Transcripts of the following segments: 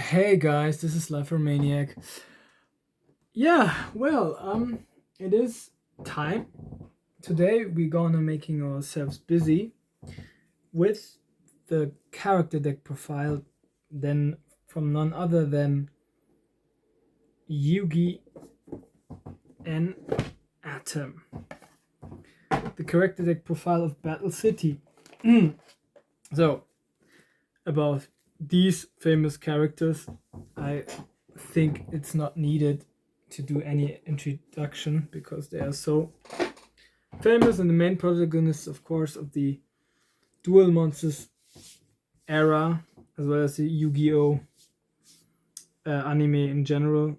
Hey guys, this is Life Maniac. It is time. Today we're gonna making ourselves busy with the character deck profile, then from none other than Yugi and Atem. The character deck profile of Battle City. So, about these famous characters, I think it's not needed to do any introduction because they are so famous and the main protagonists, of course, of the Duel Monsters era, as well as the Yu-Gi-Oh anime in general,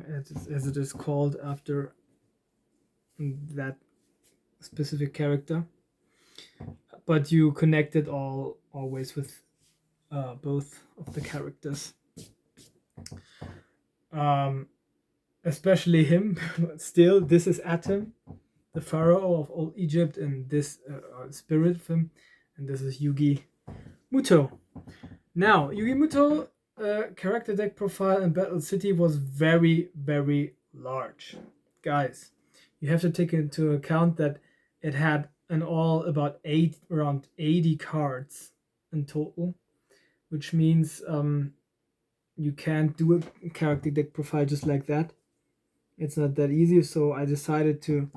as it is called after that specific character. But you connect it all always with both of the characters. Especially him. Still, this is Atem, the pharaoh of old Egypt, and this spirit of him, and this is Yugi Muto. Now, Yugi Muto character deck profile in Battle City was very, very large. Guys, you have to take into account that it had in all about around 80 cards in total, which means you can't do a character deck profile just like that. It's not that easy, so I decided to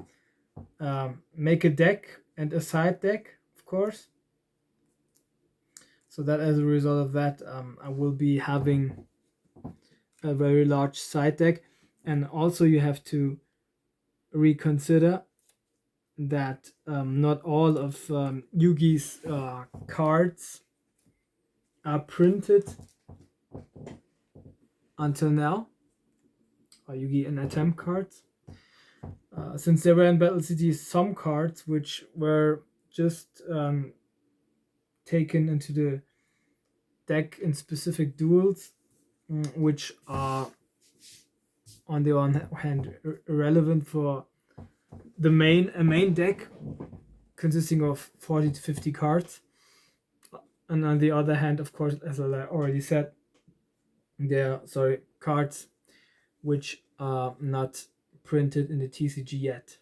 make a deck and a side deck, of course, so that as a result of that, I will be having a very large side deck. And also you have to reconsider that not all of Yugi's cards are printed until now, or Yugi and Atem cards. Since there were in Battle City some cards which were just taken into the deck in specific duels, which are on the one hand irrelevant for a main deck consisting of 40 to 50 cards, and on the other hand, of course, as I already said, there are cards which are not printed in the TCG yet.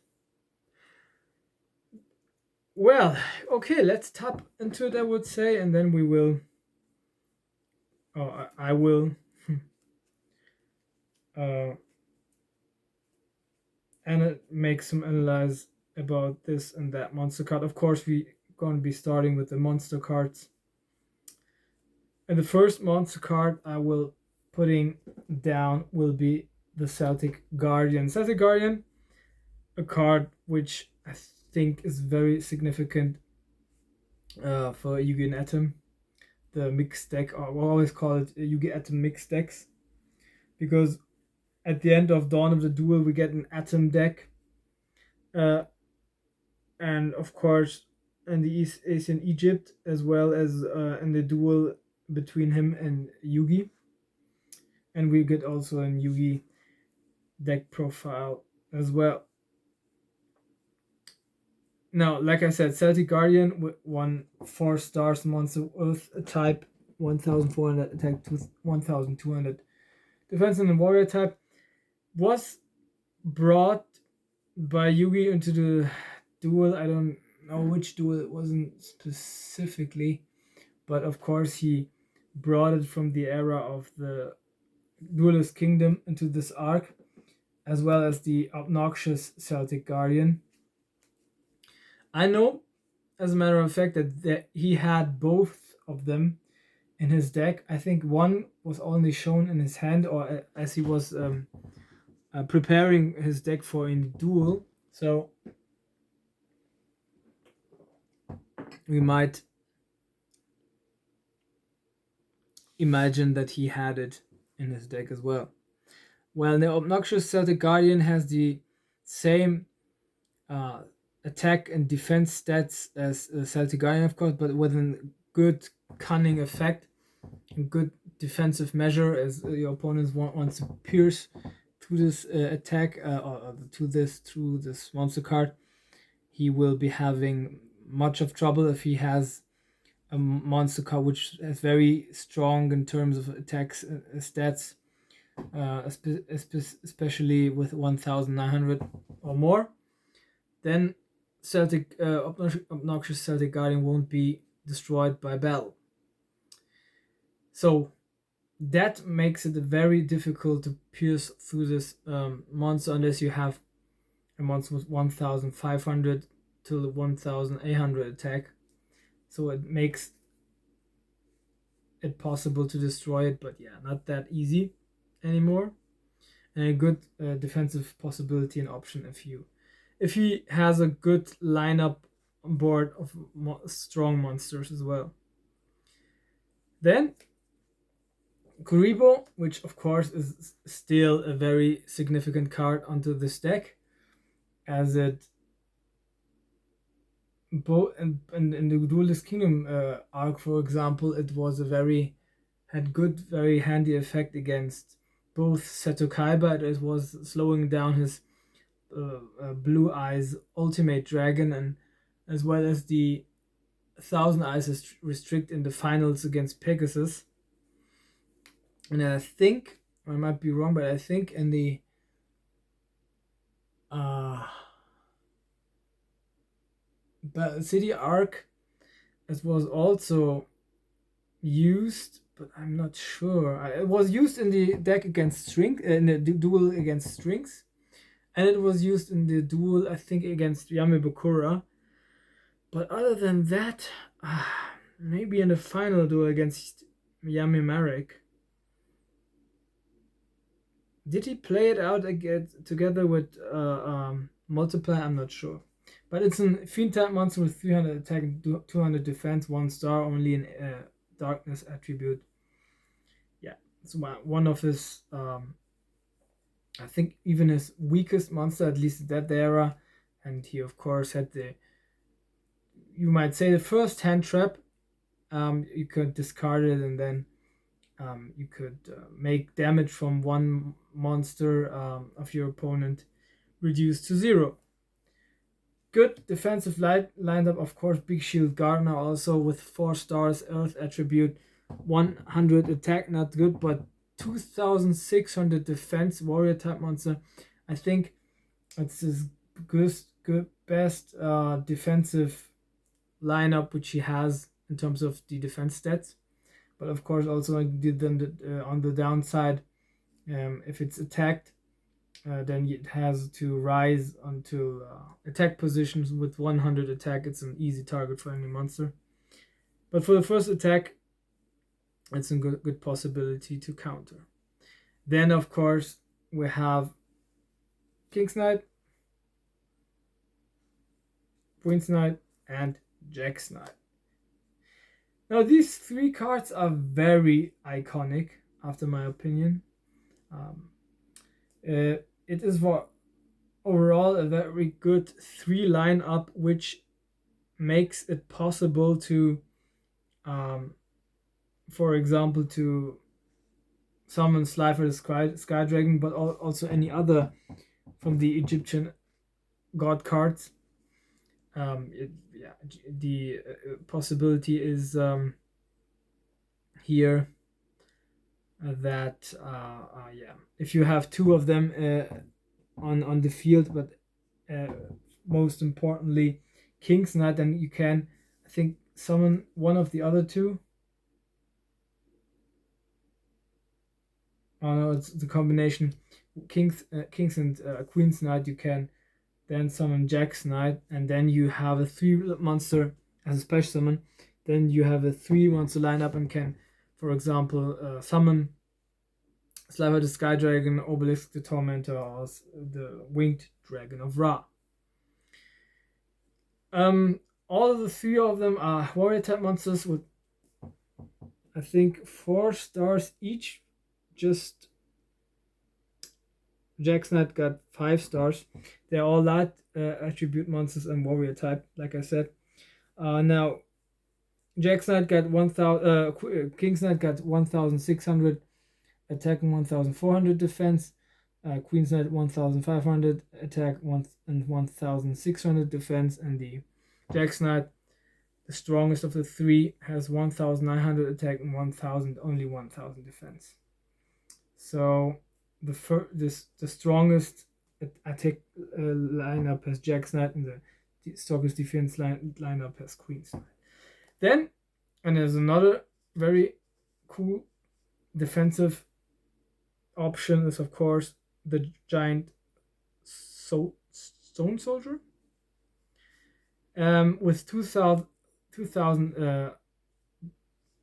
Well, okay, let's tap into it, I would say, and then we will, I will and make some analyze about this and that monster card. Of course, we're going to be starting with the monster cards. And the first monster card I will putting down will be the Celtic Guardian. Celtic Guardian, a card which I think is very significant for Yugi and Atem, the mixed deck, or we'll always call it Yugi Atem mixed decks, because at the end of Dawn of the Duel we get an Atem deck, and of course in the East Asian Egypt, as well as in the duel between him and Yugi, and we get also a Yugi deck profile as well. Now, like I said, Celtic Guardian with 4 stars monster Earth type, 1400 attack, 1200 defense, and the warrior type, was brought by Yugi into the duel. I don't know which duel it wasn't specifically, but of course he brought it from the era of the Duelist Kingdom into this arc, as well as the obnoxious Celtic Guardian. I know, as a matter of fact, that he had both of them in his deck. I think one was only shown in his hand, or as he was preparing his deck for a duel. So we might imagine that he had it in his deck as well. Well, the obnoxious Celtic Guardian has the same attack and defense stats as Celtic Guardian, of course, but with a good cunning effect, a good defensive measure, as your opponents wants to pierce to this attack, or to this monster card. He will be having much of trouble if he has a monster card which is very strong in terms of attacks stats, especially with 1900 or more, then Celtic obnoxious Celtic Guardian won't be destroyed by battle. So that makes it very difficult to pierce through this monster unless you have a monster with 1500 to 1800 attack. So it makes it possible to destroy it, but yeah, not that easy anymore. And a good defensive possibility and option if he has a good lineup on board of strong monsters as well. Then Kuribo, which of course is still a very significant card onto this deck, as it both in the Duelist Kingdom arc, for example, it was had good, very handy effect against both Seto Kaiba. It was slowing down his Blue Eyes Ultimate Dragon, and as well as the Thousand Eyes restrict in the finals against Pegasus. And I think, I might be wrong, but I think in the City arc, it was also used, but I'm not sure. It was used in the deck against Strings, in the duel against Strings, and it was used in the duel, I think, against Yamebukura. But other than that, maybe in the final duel against Yami Marek. Did he play it out again together with Multiply? I'm not sure. But it's a fiend type monster with 300 attack and 200 defense, 1 star, only in darkness attribute. Yeah, it's one of his, I think, even his weakest monster, at least that era. And he, of course, had you might say, the first hand trap. You could discard it, and then you could make damage from one monster of your opponent reduced to 0. Good defensive lineup, of course. Big Shield Gardener also with 4 stars, Earth attribute, 100 attack, not good, but 2600 defense, warrior type monster. I think it's his best defensive lineup which he has in terms of the defense stats. But of course, also on the downside, if it's attacked, then it has to rise until attack positions with 100 attack. It's an easy target for any monster. But for the first attack, it's a good possibility to counter. Then, of course, we have King's Knight, Queen's Knight, and Jack's Knight. Now, these 3 cards are very iconic, after my opinion. It is for overall a very good 3 lineup, which makes it possible to, for example, to summon Slifer the Sky Dragon, but also any other from the Egyptian god cards. The possibility is here that if you have 2 of them on the field, but most importantly King's Knight, then you can, I think, summon one of the other 2. Oh no, it's the combination King's and Queen's Knight. You can then summon Jack's Knight, and then you have a 3 monster as a special summon. Then you have a 3 monster lineup and can, for example, summon Slifer the Sky Dragon, Obelisk the Tormentor, or the Winged Dragon of Ra. All of the 3 of them are warrior type monsters with, I think, 4 stars each. Just Jack's Knight got 5 stars. They're all light attribute monsters and warrior type, like I said. Now, Jack's Knight got 1,000. King's Knight got 1,600 attack and 1,400 defense. Queen's Knight 1,500 attack and 1,600 defense, and the Jack's Knight The strongest of the three has 1900 attack and 1000 defense. So the strongest attack lineup has Jack's Knight, and the strongest defense lineup has Queen's Knight. Then, and there's another very cool defensive option is, of course, the giant stone soldier. With 2000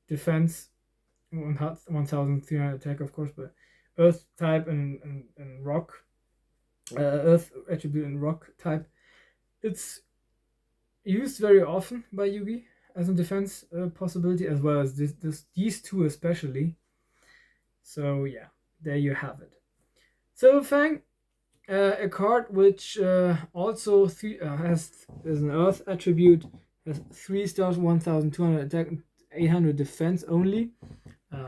defense, 1300 attack, of course, but earth type and rock, earth attribute and rock type. It's used very often by Yugi as a defense possibility, as well as these two especially. So yeah, there you have it. Silver Fang, a card which also has an earth attribute, has 3 stars, 1200 attack, and 800 defense only.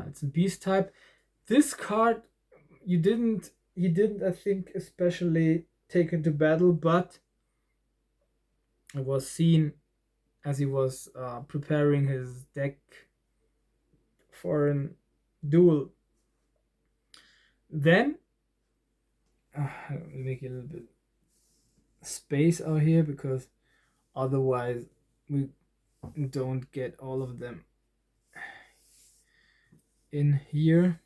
It's a beast type. This card he didn't I think especially take into battle, but it was seen as he was preparing his deck for a duel. Then let me make a little bit space out here, because otherwise we don't get all of them in here,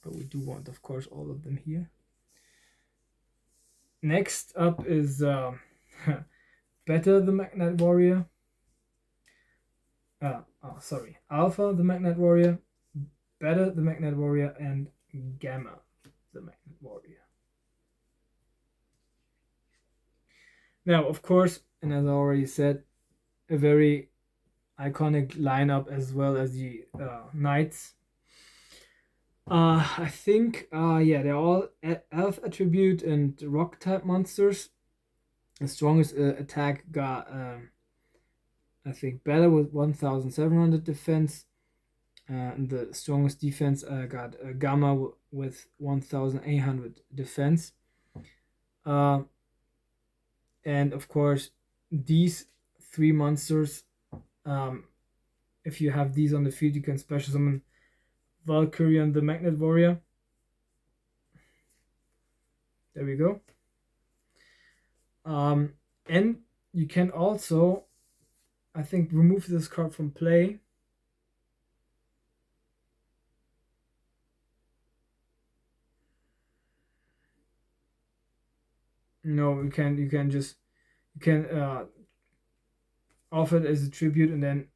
but we do want, of course, all of them here. Next up is Better the Magnet Warrior. Alpha the Magnet Warrior, Better the Magnet Warrior, and Gamma the Magnet Warrior. Now, of course, and as I already said, a very iconic lineup, as well as the knights. I think they're all elf attribute and rock type monsters. The strongest attack got I think Better with 1700 defense, and the strongest defense got Gamma with 1800 defense. And of course, these three monsters, if you have these on the field, you can special summon Valkyrian the Magnet Warrior. There we go. And you can also, I think, remove this card from play. No, you can offer it as a tribute and then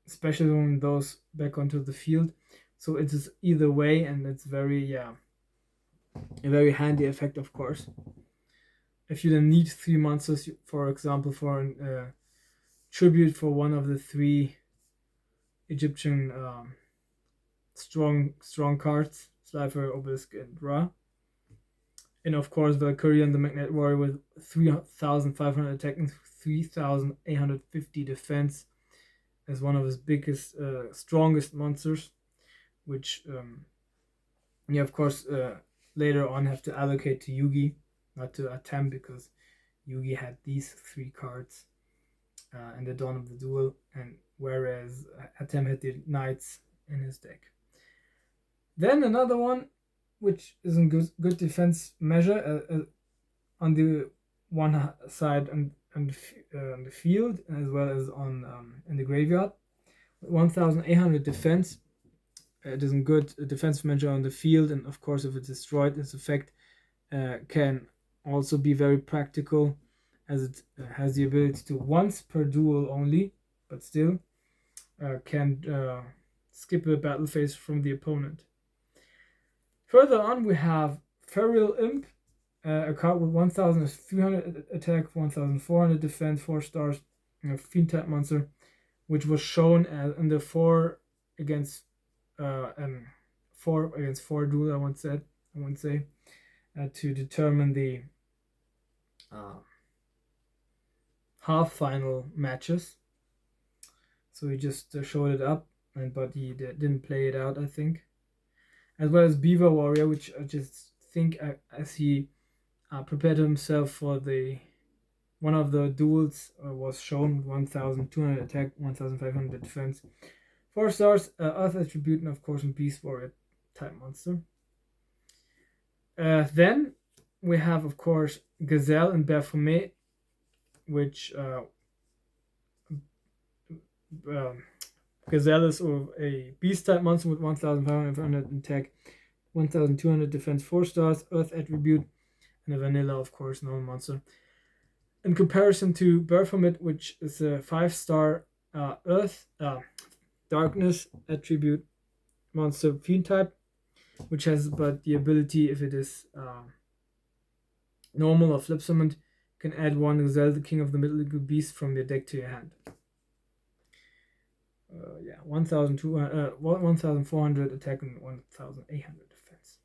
special summon those back onto the field. So it is either way, and it's a very handy effect, of course. If you then need 3 monsters, for example, for a tribute for one of the 3 Egyptian strong cards, Slifer, Obelisk, and Ra. And of course, Valkyrian the Magnet Warrior with 3500 attack and 3850 defense as one of his biggest, strongest monsters, which of course, later on have to allocate to Yugi, not to Atem, because Yugi had these 3 cards in the Dawn of the Duel, and whereas Atem had the knights in his deck. Then another one, which is a good defense measure on the one side on the field, as well as on in the graveyard. 1800 defense. It is a good defense measure on the field, and of course, if it's destroyed, its effect can also be very practical, as it has the ability to once per duel only, but still can skip a battle phase from the opponent. Further on, we have Feral Imp, a card with 1300 attack, 1400 defense, 4 stars, fiend type monster, which was shown in the 4 against 4 duel, I won't say, to determine the half final matches. So he just showed it up, but he didn't play it out, I think. As well as Beaver Warrior, which I just think as he prepared himself for the One of the duels was shown 1200 attack, 1500 defense. 4 stars, Earth attribute, and of course, a Beast Warrior type monster. Then we have, of course, Gazelle and Baphomet, which Gazelle is a Beast type monster with 1500 attack, 1200 defense, 4 stars, Earth attribute, and a vanilla, of course, normal monster. In comparison to Baphomet, which is a 5-star Earth Darkness attribute monster fiend type, which has but the ability, if it is normal or flip summoned, can add 1 Gazelle, the king of the mythical beast, from your deck to your hand. 1400 attack and 1800 defense.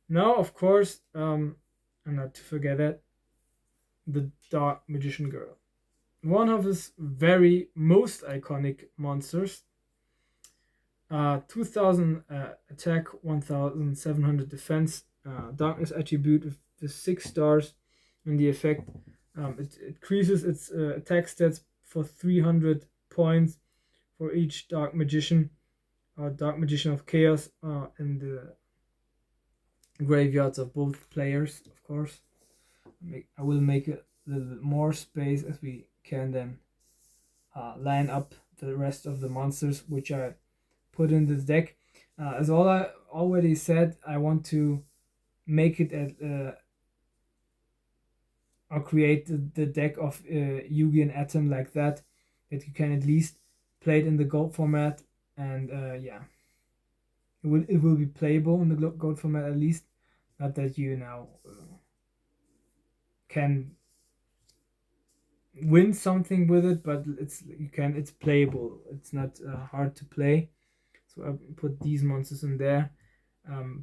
Now, of course, and not to forget that, the Dark Magician Girl. One of his very most iconic monsters. 2000 attack, 1700 defense, darkness attribute with 6 stars, and the effect it increases its attack stats for 300 points for each Dark Magician of Chaos in the graveyards of both players, of course. I will make a little bit more space as we can then line up the rest of the monsters which I put in this deck. As all I already said, I want to make it or create the deck of Yugi and Atem like that you can at least play it in the gold format, and it will be playable in the gold format at least. Not that you now can win something with it, but it's playable. It's not hard to play. So I put these monsters in there,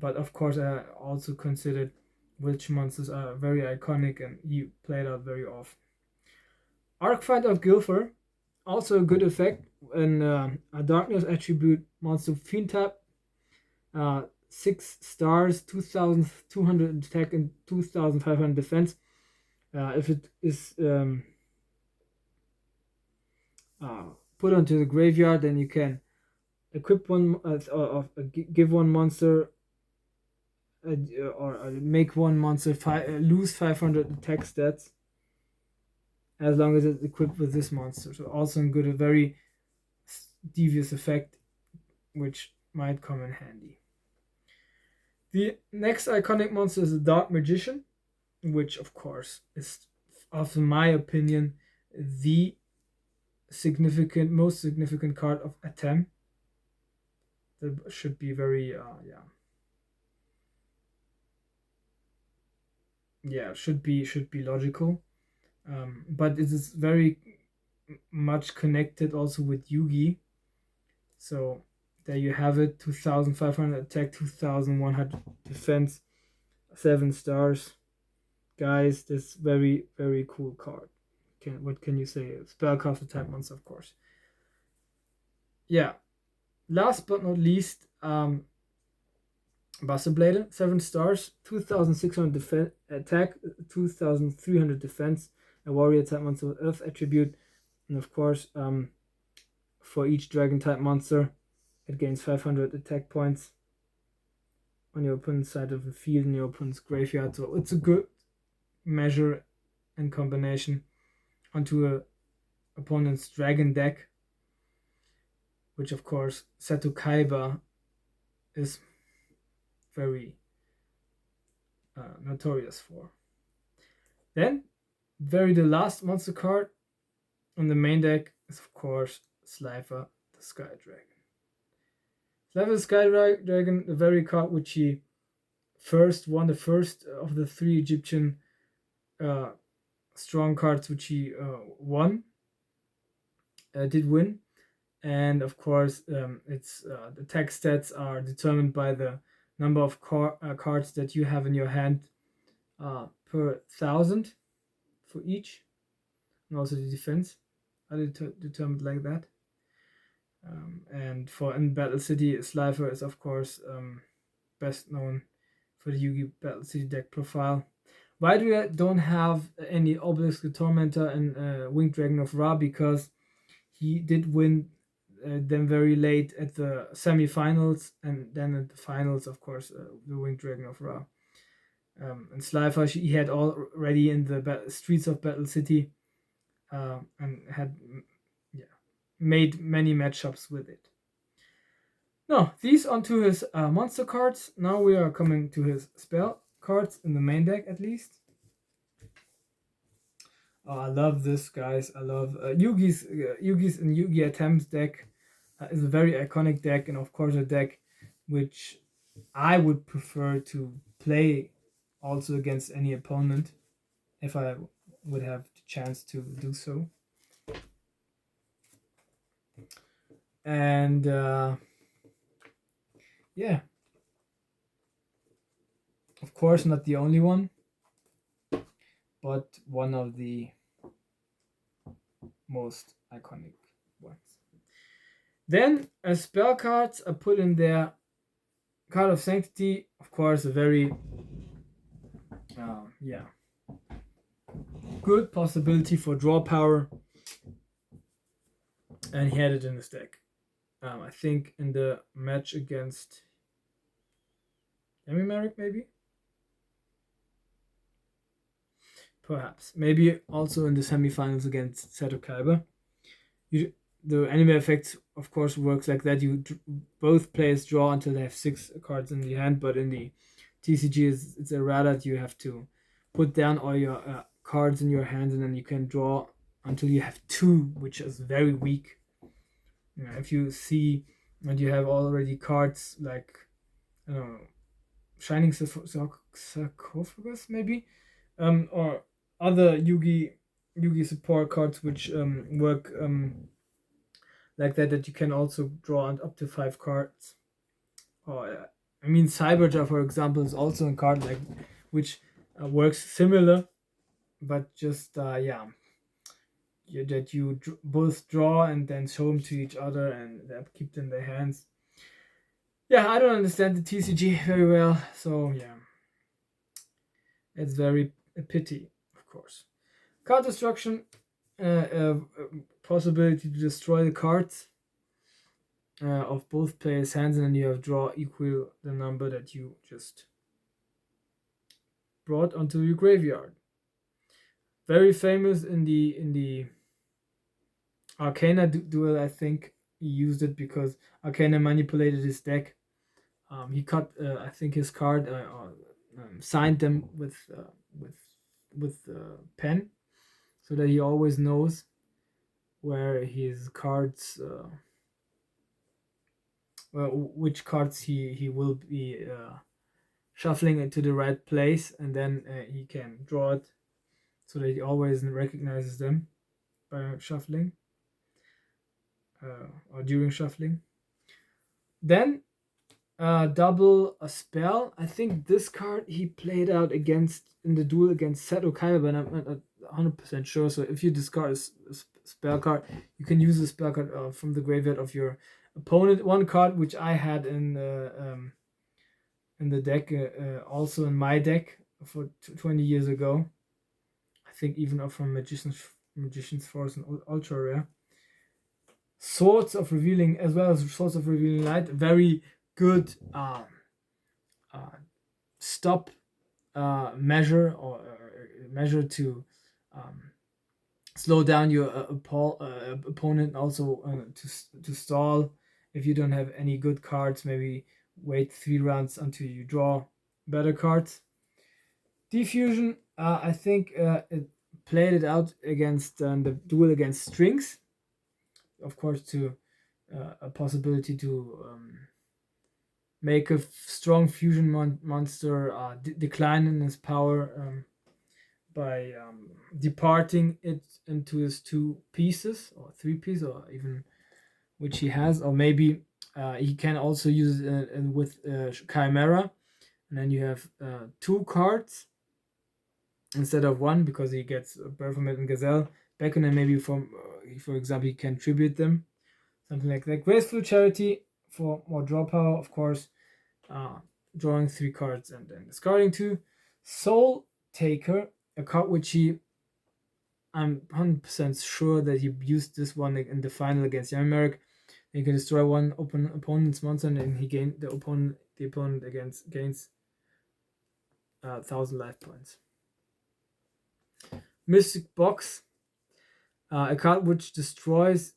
but of course I also considered which monsters are very iconic and you play it out very often. Arcfight of Gilfer, also a good effect, and a darkness attribute monster fiend type, 6 stars, 2200 attack and 2500 defense. If it is put onto the graveyard, then you can equip one give one monster or make one monster lose 500 attack stats as long as it's equipped with this monster. So also a very devious effect which might come in handy. The next iconic monster is the Dark Magician, which of course is, of my opinion, the most significant card of Atem. That should be very should be logical, but it is very much connected also with Yugi. So there you have it: 2500 attack, 2100 defense, 7 stars. Guys, this very, very cool card. What can you say? Spellcaster type monster, of course. Yeah. Last but not least, Buster Blader, 7 stars, 2600 attack, 2300 defense, a warrior type monster with Earth attribute, and of course, for each dragon type monster, it gains 500 attack points on your opponent's side of the field in your opponent's graveyard. So it's a good measure and combination onto a opponent's dragon deck, which of course Seto Kaiba is very notorious for. Then the last monster card on the main deck is of course Slifer the Sky Dragon. Slifer the Sky Dragon, the very card which he won the first of the 3 Egyptian strong cards which he did win. And of course, its the attack stats are determined by the number of cards that you have in your hand per 1000 for each, and also the defense are determined like that. And for in Battle City, Slifer is of course best known for the Yugi Battle City deck profile. Why do I don't have any Obelisk the Tormentor and Winged Dragon of Ra? Because he did win them very late at the semifinals, and then at the finals, of course, the Winged Dragon of Ra. And Slifer, he had already in the streets of Battle City, and had made many matchups with it. Now, these onto his monster cards. Now we are coming to his spell cards in the main deck, at least. Oh, I love this, guys. I love Yugi's and Yugi Atem's deck is a very iconic deck, and of course a deck which I would prefer to play also against any opponent if I would have the chance to do so. And yeah, of course not the only one, but one of the most iconic ones. Then as spell cards are put in there, Card of Sanctity, of course, a very good possibility for draw power, and he had it in his deck. I think in the match against Merrick, maybe? Perhaps. Maybe also in the semifinals against Seto Kaiba. The anime effect, of course, works like that. Both players draw until they have 6 cards in the hand, but in the TCG, it's errata that you have to put down all your cards in your hands, and then you can draw until you have 2, which is very weak. If you see and you have already cards like, I don't know, Shining Sarcophagus, maybe, or other Yugi support cards which work like that you can also draw up to 5 cards. Or Cyberjar, for example, is also a card like which works similar, but just that you both draw and then show them to each other and keep them in their hands. Yeah, I don't understand the TCG very well, so yeah, it's very a pity, of course. Card destruction, possibility to destroy the cards of both players' hands, and then you have draw equal the number that you just brought onto your graveyard. Very famous in the Arcana duel, I think. He used it because Arcana manipulated his deck. He cut, I think, his card, signed them with pen, so that he always knows where his cards, which cards he will be shuffling into the right place, and then he can draw it, so that he always recognizes them by shuffling. Or during shuffling. Then double a spell. I think this card he played out in the duel against Seto Kaiba, but I'm not 100% sure. So if you discard a spell card, you can use the spell card from the graveyard of your opponent. One card which I had in the deck, also in my deck for 20 years ago. I think even from Magician's Force and Ultra Rare. Swords of Revealing, as well as Swords of Revealing Light, very good stop measure, or measure to slow down your opponent, also to stall if you don't have any good cards. Maybe wait 3 rounds until you draw better cards. Diffusion, I think it played it out against the duel against Strings. Of course, to a possibility to make a strong fusion monster decline in his power by departing it into his 2 pieces or 3 pieces, or even which he has, or maybe he can also use it with Chimera, and then you have 2 cards instead of 1, because he gets Baphomet and Gazelle back, and then maybe for example, he can tribute them, something like that. Graceful Charity for more draw power, of course, drawing 3 cards and then discarding 2. Soul Taker, a card which I'm 100% sure that he used this one in the final against Yammerich. He can destroy one opponent's monster, and he gained the opponent gains 1,000 life points. Mystic Box, a card which destroys,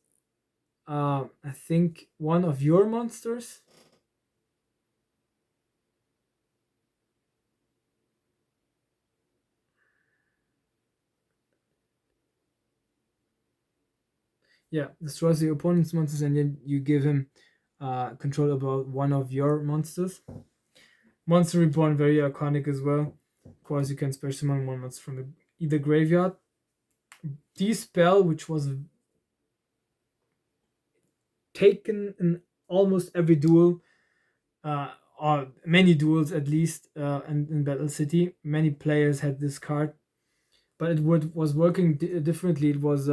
I think, one of your monsters. Yeah, destroys the opponent's monsters, and then you give him control about one of your monsters. Monster Reborn, very iconic as well. Of course, you can special summon one monster from either graveyard. Dispel, which was taken in almost every duel, or many duels at least, in Battle City. Many players had this card, but it was working differently. It was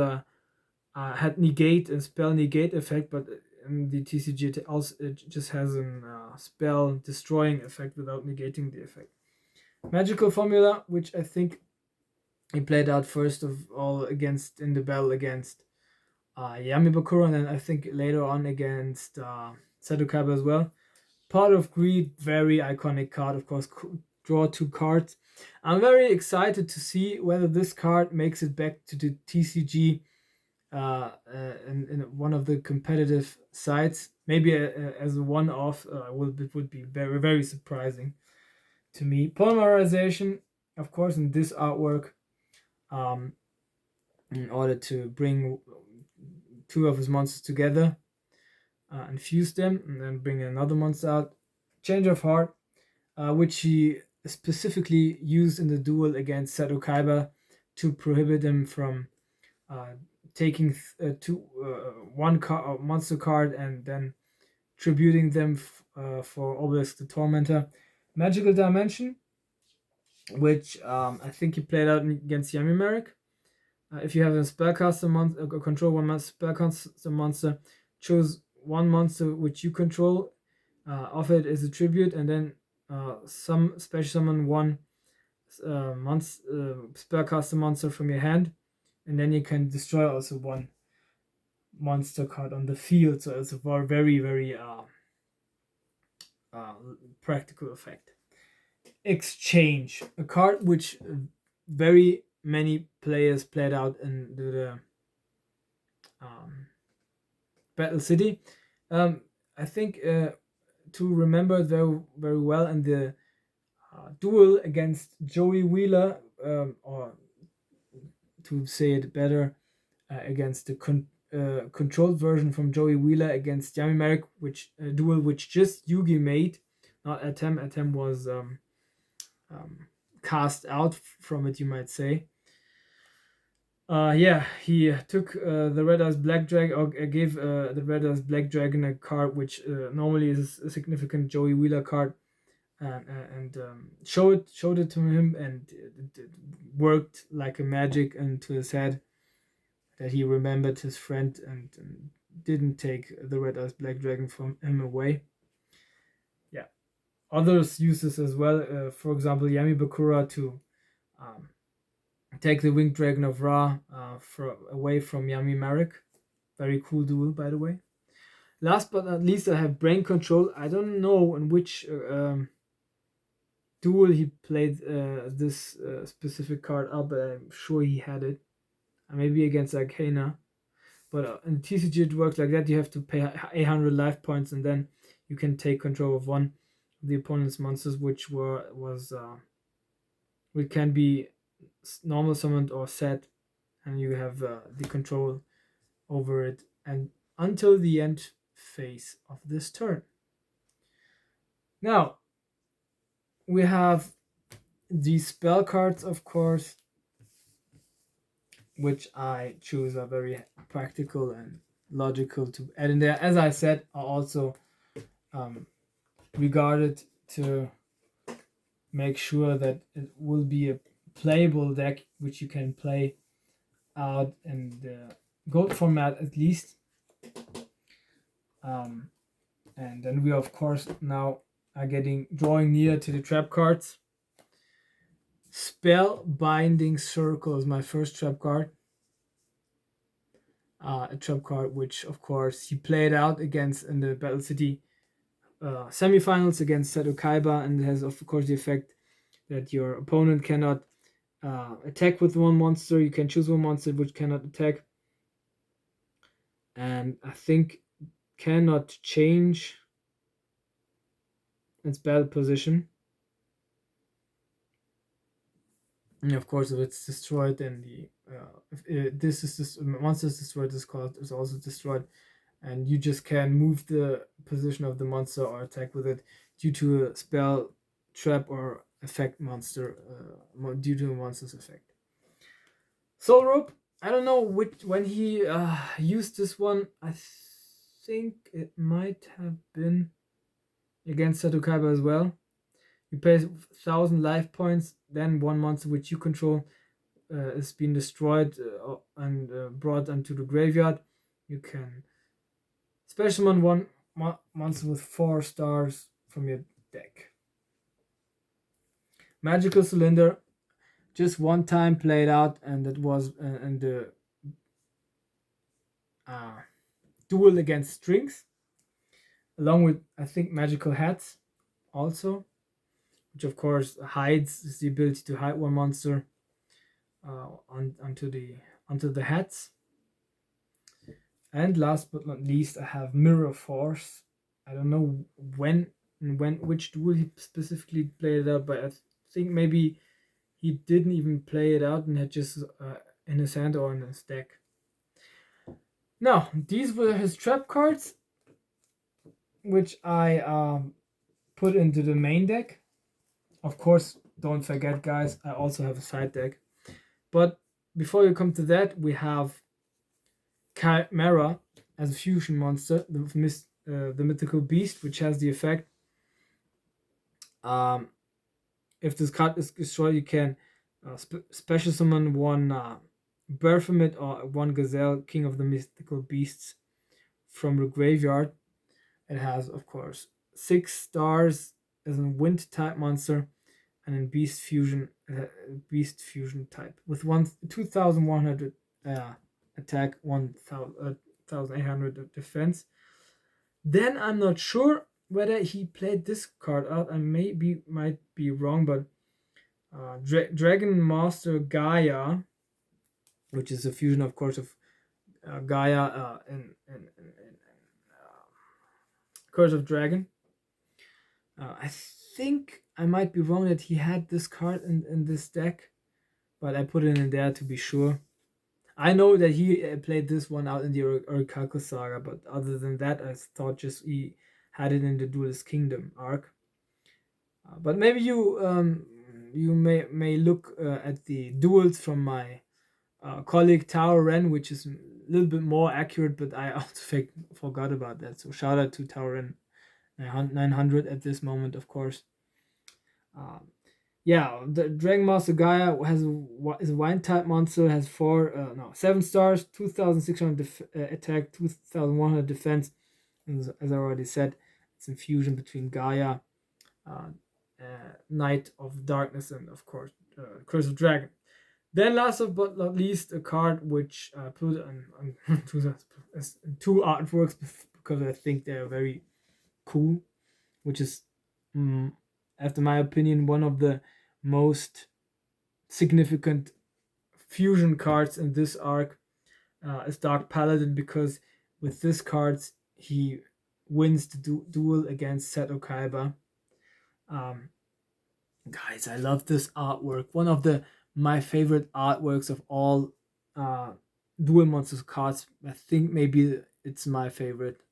had negate and spell negate effect, but in the TCG it just has a spell destroying effect without negating the effect. Magical Formula, which I think he played out first of all in the battle against Yami Bakura, and then I think later on against Seto Kaiba as well. Part of Greed, very iconic card, of course. Draw 2 cards. I'm excited to see whether this card makes it back to the TCG in one of the competitive sites. Maybe as a one-off, it would be very, very surprising to me. Polymerization, of course, in this artwork, in order to bring 2 of his monsters together and fuse them, and then bring another monster out. Change of Heart, which he specifically used in the duel against Seto Kaiba to prohibit him from taking one monster card and then tributing them for Obelisk the Tormentor. Magical Dimension, which I think he played out against Yami Merrick. If you have a spellcaster monster, control one spellcaster monster, choose one monster which you control, offer it as a tribute, and then some special summon one spellcaster monster from your hand, and then you can destroy also one monster card on the field. So it's a very, very practical effect. Exchange, a card which very many players played out in the Battle City. I think to remember very, very well in the duel against Joey Wheeler, or to say it better, against the controlled version from Joey Wheeler against Yami Merrick, which duel which just Yugi made, not Atem. Atem was cast out from it, you might say. He took the Red Eyes Black Dragon, or gave the Red Eyes Black Dragon a card which normally is a significant Joey Wheeler card, and showed it to him, and it worked like a magic into his head, that he remembered his friend and didn't take the Red Eyes Black Dragon from him away. Yeah, others use this as well. For example, Yami Bakura to take the Winged Dragon of Ra away from Yami Marek. Very cool duel, by the way. Last but not least, I have Brain Control. I don't know in which duel he played this specific card up, but I'm sure he had it. Maybe against Arcana. But in TCG it works like that. You have to pay 800 life points, and then you can take control of one of the opponent's monsters, which can be normal summoned or set, and you have the control over it, and until the end phase of this turn. Now we have the spell cards, of course, which I choose are very practical and logical to add in there. As I said, are also regarded to make sure that it will be a playable deck which you can play out in the gold format at least. And then we of course now are drawing near to the trap cards. Spellbinding Circle is my first trap card. A trap card which, of course, he played out against in the Battle City semifinals against Seto Kaiba, and it has, of course, the effect that your opponent cannot attack with one monster. You can choose one monster which cannot attack, and I think cannot change its battle position. And of course, if it's destroyed, then if this is this monster is destroyed, this card is also destroyed, and you just can move the position of the monster or attack with it due to a spell, trap, or effect monster due to a monster's effect. Soul Rope. I don't know when he used this one. I think it might have been against Seto Kaiba as well. You pay 1,000 life points, then one monster which you control is being destroyed and brought onto the graveyard. You can special summon one monster with 4 stars from your deck. Magical Cylinder, just one time played out, and it was in the duel against Strings, along with, I think, Magical Hats also, which of course hides the ability to hide one monster onto the hats. And last but not least, I have Mirror Force. I don't know which duel he specifically played it out, but I think maybe he didn't even play it out and had just in his hand or in his deck. Now, these were his trap cards, which I put into the main deck. Of course, don't forget, guys, I also have a side deck. But before you come to that, we have Chimera as a fusion monster, the mythical beast, which has the effect. If this card is destroyed, you can special summon one Baphomet or one Gazelle, king of the mythical beasts, from the graveyard. It has, of course, 6 stars as a wind type monster, and in beast fusion type with 2,100 attack, 1,800 defense. Then I'm not sure whether he played this card out. I might be wrong, but Dragon Master Gaia, which is a fusion, of course, of Gaia and Curse of Dragon. I think I might be wrong that he had this card in this deck, but I put it in there to be sure. I know that he played this one out in the Orikaku Saga, but other than that, I thought just he had it in the Duelist Kingdom arc. But maybe you may look at the duels from my colleague Tao Ren, which is a little bit more accurate, but I also forgot about that. So shout out to Tao Ren 900 at this moment, of course. The Dragon Master Gaia is a wind type monster, has 7 stars, 2,600 attack, 2,100 defense. And as I already said, it's a fusion between Gaia, Knight of Darkness, and of course Curse of Dragon. Then last but not least, a card which I put on 2 artworks because I think they're very cool, which is after my opinion one of the most significant fusion cards in this arc is Dark Paladin, because with this cards he wins the duel against Seto Kaiba. Guys, I love this artwork. One of my favorite artworks of all Duel Monsters cards. I think maybe it's my favorite.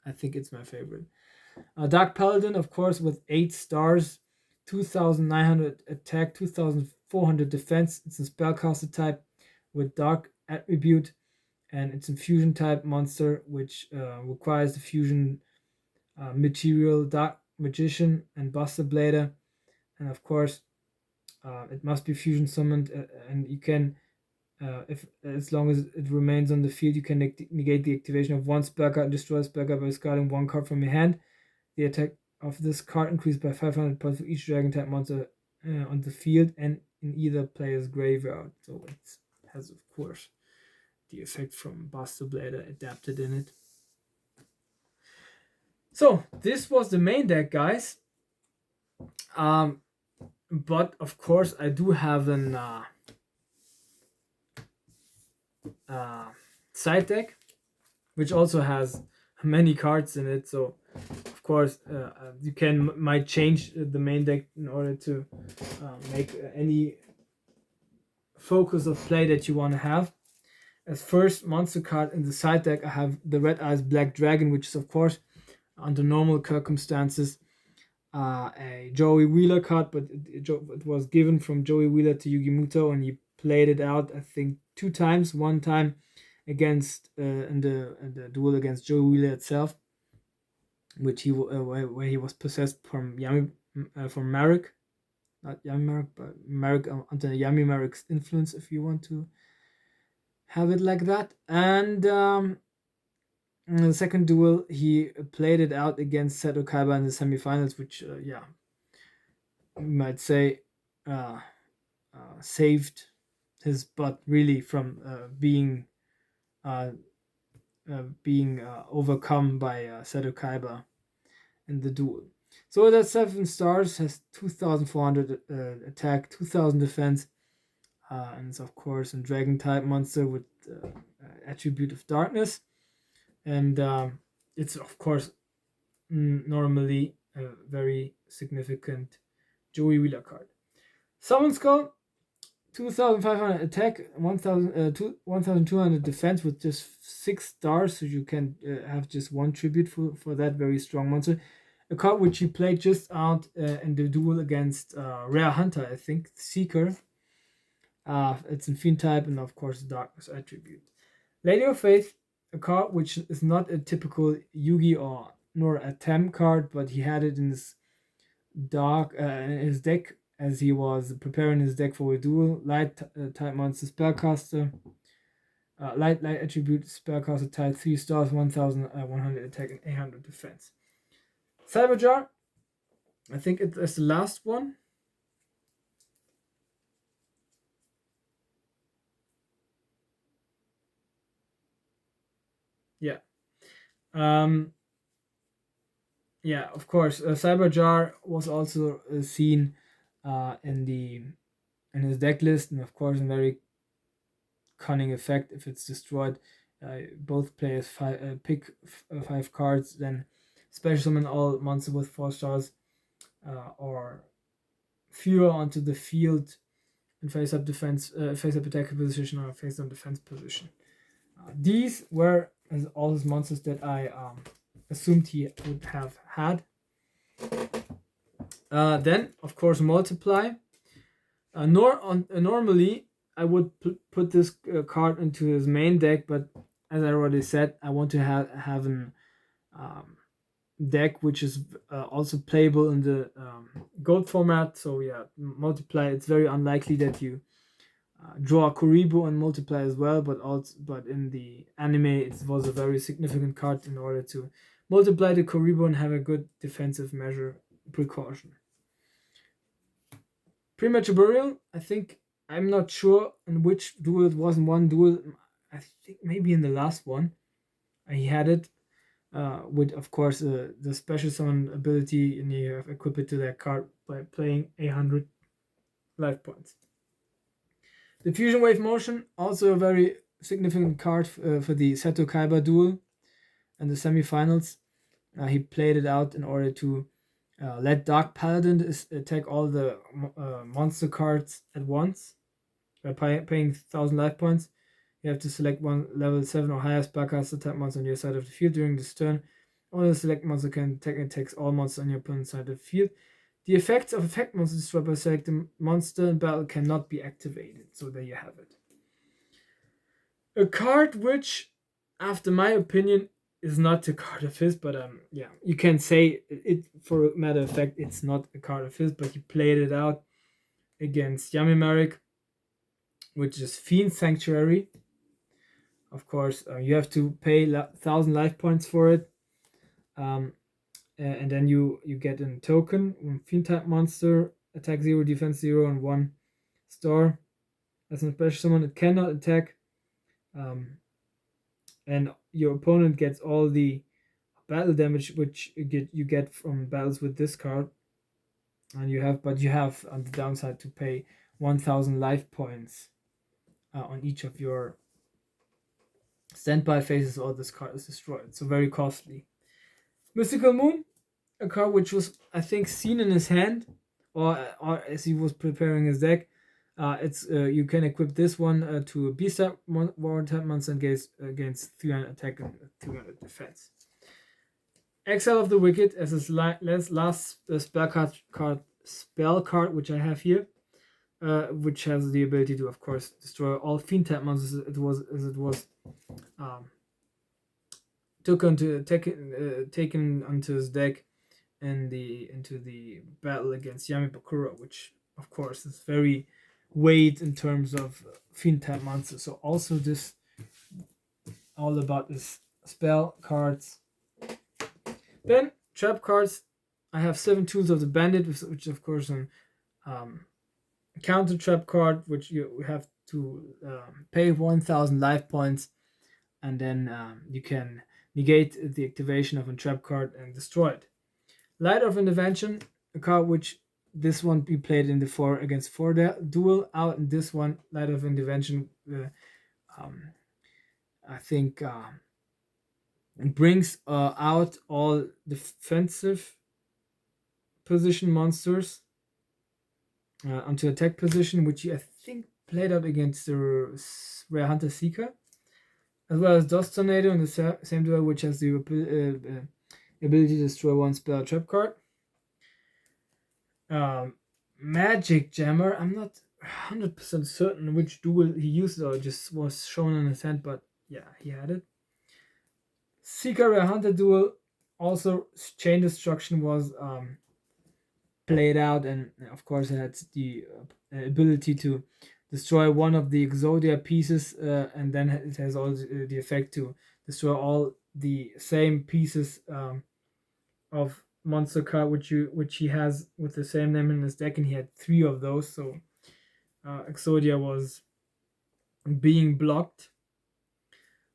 Dark Paladin, of course, with 8 stars, 2,900 attack, 2,400 defense. It's a spellcaster type with dark attribute, and it's a fusion type monster which requires the fusion material Dark Magician and Buster Blader, and of course it must be fusion summoned, and you can if as long as it remains on the field, you can negate the activation of one spell card and destroy a spell card by discarding one card from your hand. The attack of this card increased by 500 points for each dragon type monster on the field, and in either player's graveyard. So it has, of course, the effect from Buster Blader adapted in it. So this was the main deck, guys. But of course, I do have an side deck, which also has many cards in it. So of course, you might change the main deck in order to make any focus of play that you want to have. As first monster card in the side deck, I have the Red Eyes Black Dragon, which is, of course, under normal circumstances, a Joey Wheeler card, but it was given from Joey Wheeler to Yugi Muto, and he played it out, I think, 2 times. One time against in the duel against Joey Wheeler itself, which where he was possessed from Marek, not Yami Marek, but Marek under Yami Marek's influence, if you want to have it like that. And in the second duel, he played it out against Seto Kaiba in the semifinals, which, you might say, saved his butt really from being overcome by Seto Kaiba in the duel. So that 7 stars, has 2,400 attack, 2,000 defense, and it's, of course, a dragon type monster with attribute of darkness. And it's, of course, normally a very significant Joey Wheeler card. Summon Skull, 2,500 attack, 1,200 defense with just 6 stars, so you can have just 1 tribute for that very strong monster. A card which he played just out in the duel against Rare Hunter, I think, Seeker. It's in Fiend type, and of course, Darkness attribute. Lady of Faith, a card which is not a typical Yugi nor Atem card, but he had it in his in his deck as he was preparing his deck for a duel. Light type monster spellcaster, light attribute spellcaster type, 3 stars, 1,100 attack and 800 defense. Cyberjar, I think it's the last one. Yeah. Yeah, of course. Cyberjar was also seen in his deck list, and of course, a very cunning effect. If it's destroyed, both players pick 5 cards, then special summon all monsters with 4 stars or fewer onto the field in face up attack position or face up defense position. These were all his monsters that I assumed he would have had. Then, of course, Multiply. Normally, I would put this card into his main deck, but as I already said, I want to have an deck which is also playable in the gold format. So yeah, Multiply. It's very unlikely that you draw a Kuribo and Multiply as well, but in the anime, it was a very significant card in order to multiply the Kuribo and have a good defensive measure precaution. Premature Burial, I think, I'm not sure in which duel it was. In one duel, I think maybe in the last one, he had it with, of course, the special summon ability, and you have equip it to that card by playing 800 life points. The Fusion Wave Motion, also a very significant card for the Seto Kaiba duel and the semifinals. He played it out in order to let Dark Paladin attack all the monster cards at once by paying 1,000 life points. You have to select one level 7 or higher spellcaster type monster on your side of the field during this turn. Only the select monster can attacks all monsters on your opponent's side of the field. The effects of effect monsters destroyed by selecting monster in battle cannot be activated. So there you have it. A card which, after my opinion, is not a card of his, but yeah, you can say it for a matter of fact, it's not a card of his, but he played it out against Yami Marek, which is Fiend Sanctuary. Of course, you have to pay 1,000 life points for it. And then you get a token, one Fiend type monster, attack 0, defense 0, and 1 store as a special summon. It cannot attack, um, and your opponent gets all the battle damage which you get from battles with this card, and you have on the downside to pay 1,000 life points on each of your standby phases, or this card is destroyed. So very costly. Mystical Moon, a card which was I think seen in his hand, or as he was preparing his deck. It's you can equip this one to a beast type war type monster against 300 attack and 200 defense. Exile of the Wicked as his last spell card, which I have here, which has the ability to, of course, destroy all fiend type monsters. It was taken onto his deck into the battle against Yami Bakura, which of course is very weighed in terms of fiend type monsters. So also this all about this spell cards. Then trap cards. I have 7 Tools of the Bandit, which of course an counter trap card, which you have to pay 1,000 life points, and then you can negate the activation of a trap card and destroy it. Light of Intervention, a card which this one be played in the 4 against 4 duel. Out in this one, Light of Intervention, I think brings out all defensive position monsters onto attack position, which I think played out against the Rare Hunter Seeker, as well as Dust Tornado in the same duel, which has the ability to destroy one spell trap card. Magic Jammer, I'm not 100% certain which duel he used or just was shown in his hand, but yeah, he had it. Seeker Rare Hunter duel, also Chain Destruction was played out, and of course it had the ability to destroy one of the Exodia pieces, and then it has all the effect to destroy all the same pieces of monster card which he has with the same name in his deck, and he had 3 of those, so Exodia was being blocked.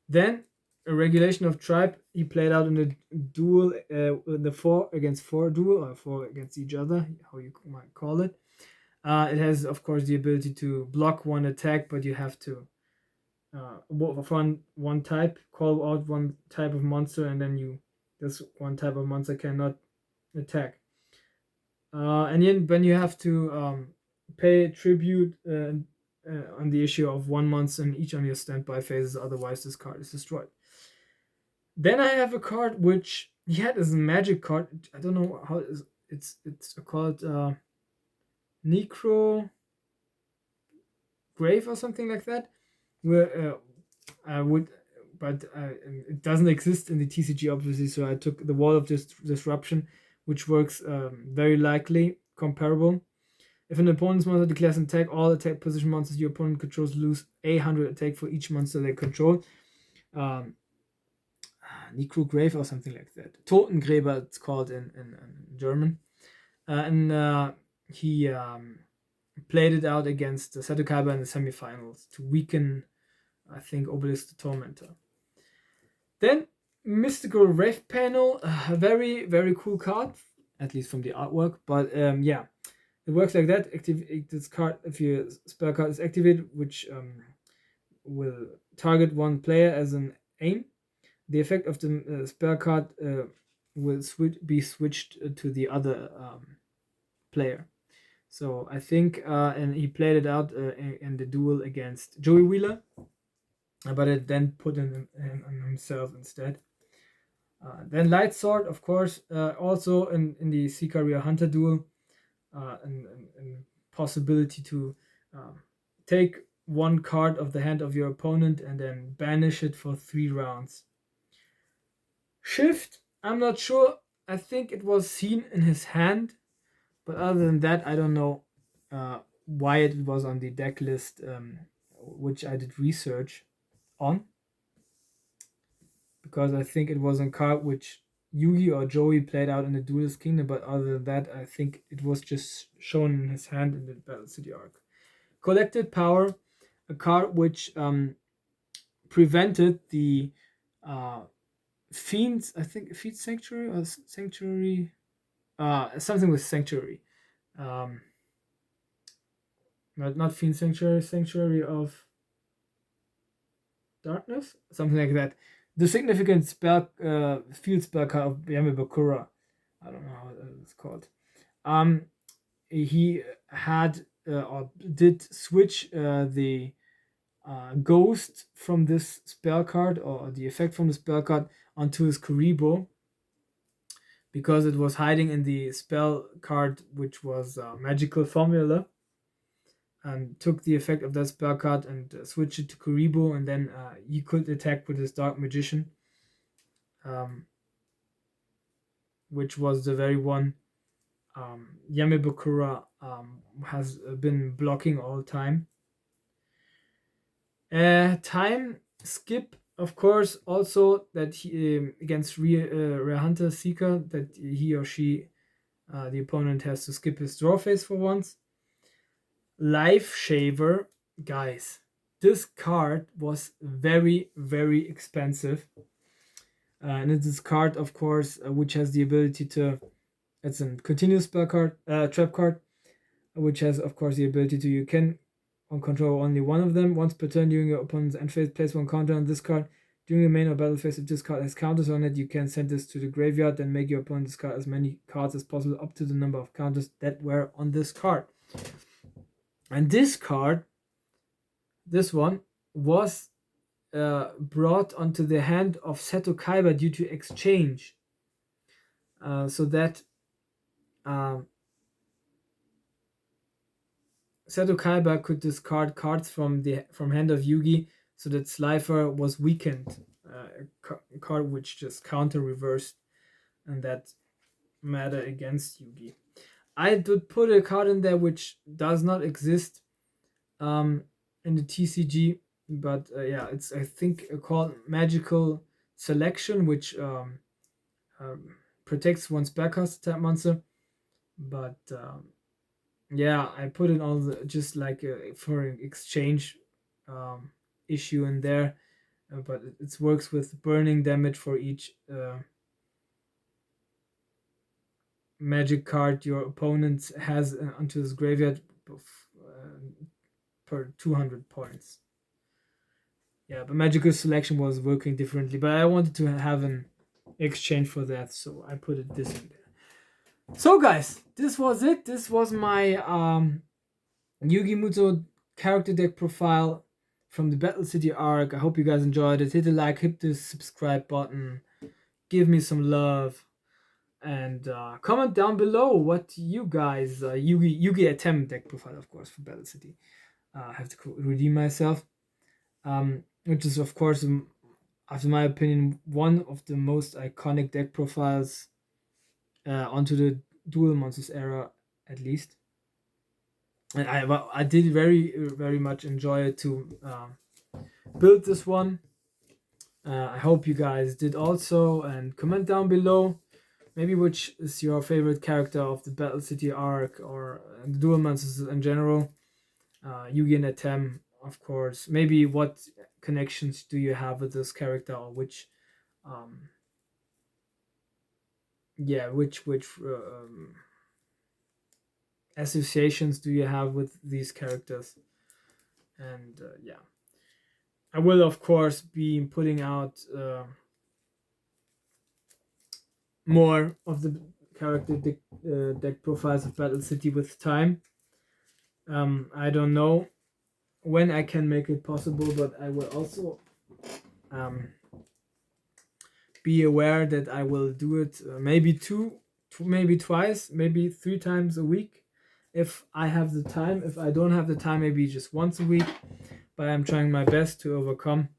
Then a Regulation of Tribe he played out in the duel, the 4 against 4 duel, or 4 against each other, how you might call it. It has, of course, the ability to block one attack, but you have to one type, call out one type of monster, and then this one type of monster cannot attack. And then you have to pay tribute on the issue of one monster in each on your standby phases, otherwise this card is destroyed. Then I have a card which he had as a magic card. I don't know how it's called Necro Grave or something like that, where I would, but it doesn't exist in the TCG obviously, so I took the Wall of Disruption, which works very likely comparable. If an opponent's monster declares an attack, all attack position monsters your opponent controls lose 800 attack for each monster they control. Necro Grave or something like that. Totengräber it's called in German. And he played it out against Seto Kaiba in the semifinals to weaken, I think, Obelisk the Tormentor. Then Mystical Wraith Panel, a very, very cool card, at least from the artwork. But yeah, it works like that. Activate this card if your spell card is activated, which will target one player as an aim. The effect of the spell card will be switched to the other player. So I think, and he played it out in the duel against Joey Wheeler, but it then put him on himself instead. Then Light Sword, of course, also in the Sicaria Hunter duel, and possibility to take one card of the hand of your opponent and then banish it for 3 rounds. Shift, I'm not sure. I think it was seen in his hand, but other than that, I don't know why it was on the deck list, which I did research on, because I think it was a card which Yugi or Joey played out in the Duelist Kingdom, but other than that, I think it was just shown in his hand in the Battle City arc. collected power, a card which prevented the uh, fiends. I think fiend sanctuary or sanctuary. Something with sanctuary. Um, not fiend sanctuary. Sanctuary of darkness. Something like that. The significant spell, field spell card of Yamabakura. I don't know how it's called. Um, he had or did switch the ghost from this spell card, or the effect from the spell card, onto his Kuribo, because it was hiding in the spell card, which was magical formula, and took the effect of that spell card and switched it to Kuribo, and then he could attack with his Dark Magician, um, which was the very one Yamabakura has been blocking all time. Time skip, of course, also that he against Rare Hunter Seeker, that he or she, the opponent, has to skip his draw phase for once. Life Shaver, guys, this card was very, very expensive. And it's this card, of course, which has the ability to, it's a continuous spell card, trap card, which has, of course, the ability to, you can control only one of them. Once per turn during your opponent's end phase, place one counter on this card. During the main or battle phase, if this card has counters on it, you can send this to the graveyard, then make your opponent discard as many cards as possible up to the number of counters that were on this card. And this card, this one, was brought onto the hand of Seto Kaiba due to exchange. So that Seto Kaiba could discard cards from hand of Yugi, so that Slifer was weakened. A card which just counter reversed, and that matter against Yugi. I would put a card in there which does not exist in the TCG, but yeah, it's, I think, called Magical Selection, which protects one's backcast attack monster. But yeah, I put it on just like for an exchange issue in there, but it works with burning damage for each magic card your opponent has onto his graveyard per 200 points. Yeah, but Magical Selection was working differently, but I wanted to have an exchange for that, so I put it this in there. So guys, this was it. This was my Yugi Muto character deck profile from the Battle City arc. I hope you guys enjoyed it. Hit a like, hit the subscribe button, give me some love, and comment down below what you guys Yugi Atem deck profile, of course, for Battle City. I have to redeem myself, which is, of course, after my opinion, one of the most iconic deck profiles onto the Duel Monsters era, at least. And I did very, very much enjoy it to build this one. I hope you guys did also, and comment down below maybe which is your favorite character of the Battle City arc, or the Duel Monsters in general. Yugi and Atem, of course. Maybe what connections do you have with this character, or which associations do you have with these characters? And yeah, I will, of course, be putting out more of the character deck profiles of Battle City with time. I don't know when I can make it possible, but I will also be aware that I will do it maybe maybe twice, maybe 3 times a week if I have the time. If I don't have the time, maybe just once a week, but I'm trying my best to overcome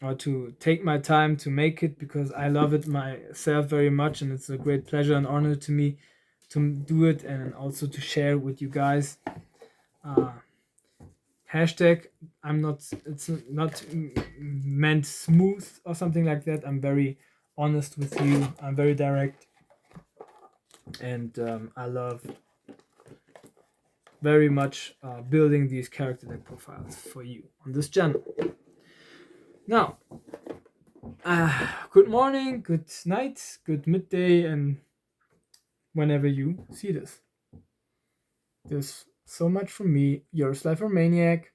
or to take my time to make it, because I love it myself very much, and it's a great pleasure and honor to me to do it, and also to share with you guys. Hashtag, it's not meant smooth or something like that. I'm very honest with you. I'm very direct, and I love very much building these character deck profiles for you on this channel. Now, good morning, good night, good midday, and whenever you see this. There's so much from me, your Slifer Maniac.